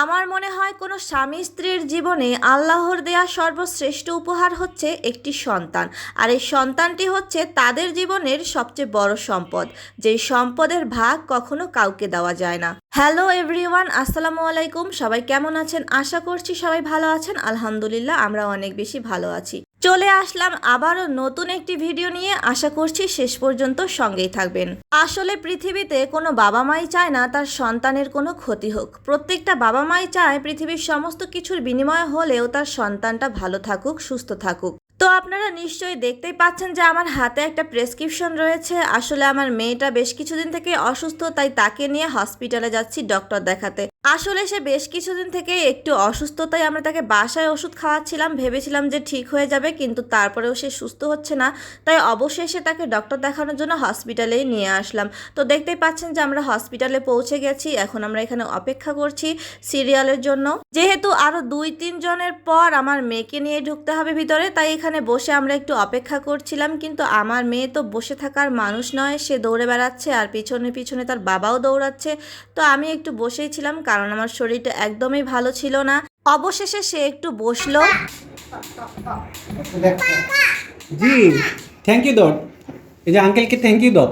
আমার মনে হয় কোনো স্বামী স্ত্রীর জীবনে আল্লাহর দেয়া সর্বশ্রেষ্ঠ উপহার হচ্ছে একটি সন্তান। আর এই সন্তানটি হচ্ছে তাদের জীবনের সবচেয়ে বড় সম্পদ, যেই সম্পদের ভাগ কখনো কাউকে দেওয়া যায় না। হ্যালো এভরিওয়ান, আসসালামু আলাইকুম। সবাই কেমন আছেন? আশা করছি সবাই ভালো আছেন। আলহামদুলিল্লাহ, আমরা অনেক বেশি ভালো আছি। চলে আসলাম আবারও নতুন একটি ভিডিও নিয়ে। আশা করছি শেষ পর্যন্ত সঙ্গেই থাকবেন। আসলে পৃথিবীতে কোনো বাবা মাই চায় না তার সন্তানের কোনো ক্ষতি হোক। প্রত্যেকটা বাবা মাই চায় পৃথিবীর সমস্ত কিছুর বিনিময় হলেও তার সন্তানটা ভালো থাকুক, সুস্থ থাকুক। তো আপনারা নিশ্চয়ই দেখতেই পাচ্ছেন যে আমার হাতে একটা প্রেসক্রিপশন রয়েছে। আসলে আমার মেয়েটা বেশ কিছুদিন থেকে অসুস্থ, তাই তাকে নিয়ে হসপিটালে যাচ্ছি ডক্টর দেখাতে। আসলে সে বেশ কিছুদিন থেকে একটু অসুস্থ, তাই আমরা তাকে বাসায় ওষুধ খাওয়াচ্ছিলাম, ভেবেছিলাম যে ঠিক হয়ে যাবে, কিন্তু তারপরেও সে সুস্থ হচ্ছে না। তাই অবশেষে তাকে ডক্টর দেখানোর জন্য হসপিটালেই নিয়ে আসলাম। তো দেখতেই পাচ্ছেন যে আমরা হসপিটালে পৌঁছে গেছি। এখন আমরা এখানে অপেক্ষা করছি সিরিয়ালের জন্য। যেহেতু আরও 2-3 জনের পর আমার মেয়েকে নিয়ে ঢুকতে হবে ভিতরে, তাই এখানে বসে আমরা একটু অপেক্ষা করছিলাম। কিন্তু আমার মেয়ে তো বসে থাকার মানুষ নয়, সে দৌড়ে বেড়াচ্ছে আর পিছনে পিছনে তার বাবাও দৌড়াচ্ছে। তো আমি একটু বসেই ছিলাম, কারণ আমার শরীরটা একদমই ভালো ছিল না। অবশেষে সে একটু বসলো। জি, থ্যাংক ইউ দত। এই যে আঙ্কেলকে থ্যাংক ইউ দত।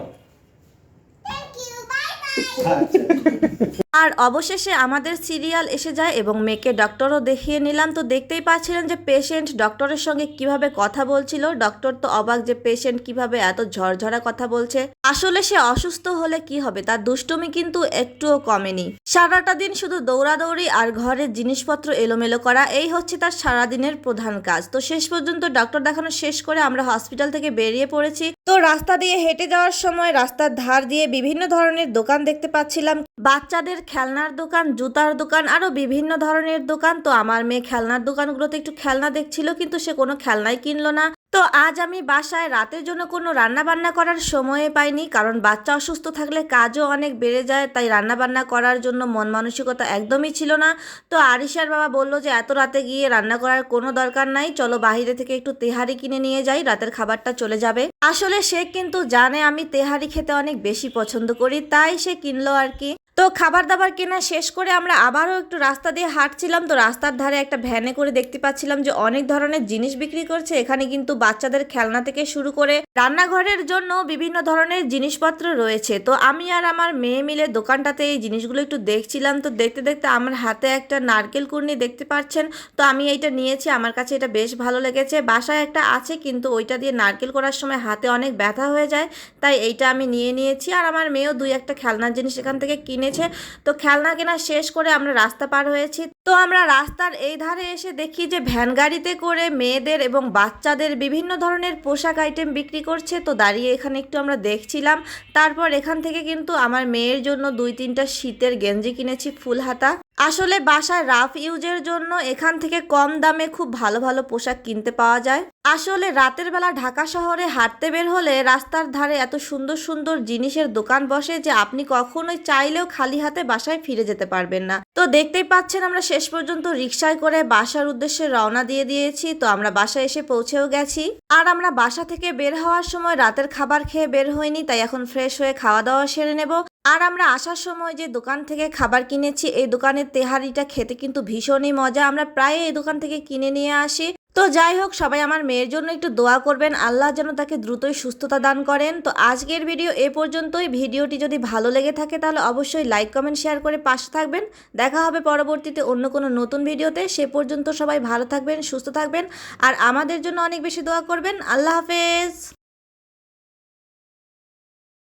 আর অবশেষে আমাদের সিরিয়াল এসে যায় এবং মেয়েকে ডক্টরও দেখিয়ে নিলাম। তো দেখতেই পাচ্ছিলেন যে পেশেন্ট ডক্টরের সঙ্গে কিভাবে কথা বলছিল। ডক্টর তো অবাক যে পেশেন্ট কিভাবে এত ঝরঝরা কথা বলছে। আসলে সে অসুস্থ হলে কি হবে, তার দুষ্টুমি কিন্তু একটুও কমেনি। সারাটা দিন শুধু দৌড়াদৌড়ি আর ঘরের জিনিসপত্র এলোমেলো করা, এই হচ্ছে তার সারাদিনের প্রধান কাজ। তো শেষ পর্যন্ত ডক্টর দেখানো শেষ করে আমরা হসপিটাল থেকে বেরিয়ে পড়েছি। তো রাস্তা দিয়ে হেঁটে যাওয়ার সময় রাস্তার ধার দিয়ে বিভিন্ন ধরনের দোকান দেখতে পাচ্ছিলাম। বাচ্চাদের খেলনার দোকান, জুতার দোকান, আরো বিভিন্ন ধরনের দোকান। তো আমার মেয়ে খেলনার দোকানগুলোতে একটু খেলনা দেখছিল, কিন্তু সে কোনো খেলনাই কিনলো না। তো আজ আমি বাসায় রাতের জন্য কোনো রান্না বান্না করার সময় পাইনি, কারণ বাচ্চা অসুস্থ থাকলে কাজও অনেক বেড়ে যায়। তাই রান্না বান্না করার জন্য মন মানসিকতা একদমই ছিল না। তো আরিশার বাবা বলল যে এত রাতে গিয়ে রান্না করার কোনো দরকার নাই, চলো বাইরে থেকে একটু তেহারি কিনে নিয়ে যাই, রাতের খাবারটা চলে যাবে। আসলে সে কিন্তু জানে আমি তেহারি খেতে অনেক বেশি পছন্দ করি, তাই সে কিনলো আর কি। তো খাবার দাবার কেনা শেষ করে আমরা আবারও একটু রাস্তা দিয়ে হাঁটছিলাম। তো রাস্তার ধারে একটা ভ্যানে করে দেখতে পাচ্ছিলাম যে অনেক ধরনের জিনিস বিক্রি করছে। এখানে কিন্তু বাচ্চাদের খেলনা থেকে শুরু করে রান্নাঘরের জন্য বিভিন্ন ধরনের জিনিসপত্র রয়েছে। তো আমি আর আমার মেয়ে মিলে দোকানটাতে এই জিনিসগুলো একটু দেখছিলাম। তো দেখতে দেখতে আমার হাতে একটা নারকেল কুর্নি দেখতে পাচ্ছেন। তো আমি এইটা নিয়েছি, আমার কাছে এটা বেশ ভালো লেগেছে। বাসায় একটা আছে, কিন্তু ওইটা দিয়ে নারকেল করার সময় হাতে অনেক ব্যথা হয়ে যায়, তাই এইটা আমি নিয়ে নিয়েছি। আর আমার মেয়েও 2-1টা খেলনার জিনিস এখান থেকে কিনে। তো খেলনা কেনা শেষ করে আমরা রাস্তা পার হয়েছি। তো আমরা রাস্তার এই ধারে এসে দেখি যে ভ্যান গাড়িতে করে মেয়েদের এবং বাচ্চাদের বিভিন্ন ধরনের পোশাক আইটেম বিক্রি করছে। তো দাঁড়িয়ে এখানে একটু আমরা দেখছিলাম। তারপর এখান থেকে কিন্তু আমার মেয়ের জন্য 2-3টা শীতের গেঞ্জি কিনেছি ফুল হাতা। আসলে বাসায় রাফ ইউজের জন্য এখান থেকে কম দামে খুব ভালো ভালো পোশাক কিনতে পাওয়া যায়। আসলে রাতের বেলা ঢাকা শহরে হাঁটতে বের হলে রাস্তার ধারে এত সুন্দর সুন্দর জিনিসের দোকান বসে যে আপনি কখনোই চাইলেও খালি হাতে বাসায় ফিরে যেতে পারবেন না। তো দেখতেই পাচ্ছেন আমরা শেষ পর্যন্ত রিকশায় করে বাসার উদ্দেশ্যে রওনা দিয়ে দিয়েছি। তো আমরা বাসায় এসে পৌঁছেও গেছি। আর আমরা বাসা থেকে বের হওয়ার সময় রাতের খাবার খেয়ে বের হইনি, তাই এখন ফ্রেশ হয়ে খাওয়া দাওয়া সেরে নেব। আর আমরা আসার সময় যে দোকান থেকে খাবার কিনেছি, এই দোকানের তেহারিটা খেতে কিন্তু ভীষণই মজা। আমরা প্রায় এই দোকান থেকে কিনে নিয়ে আসি। তো যাই হোক, সবাই আমার মেয়ের জন্য একটু দোয়া করবেন, আল্লাহ যেন তাকে দ্রুতই সুস্থতা দান করেন। তো আজকের ভিডিও এ পর্যন্তই। ভিডিওটি যদি ভালো লেগে থাকে তাহলে অবশ্যই লাইক, কমেন্ট, শেয়ার করে পাশে থাকবেন। দেখা হবে পরবর্তীতে অন্য কোনো নতুন ভিডিওতে। সে পর্যন্ত সবাই ভালো থাকবেন, সুস্থ থাকবেন আর আমাদের জন্য অনেক বেশি দোয়া করবেন। আল্লাহ হাফেজ।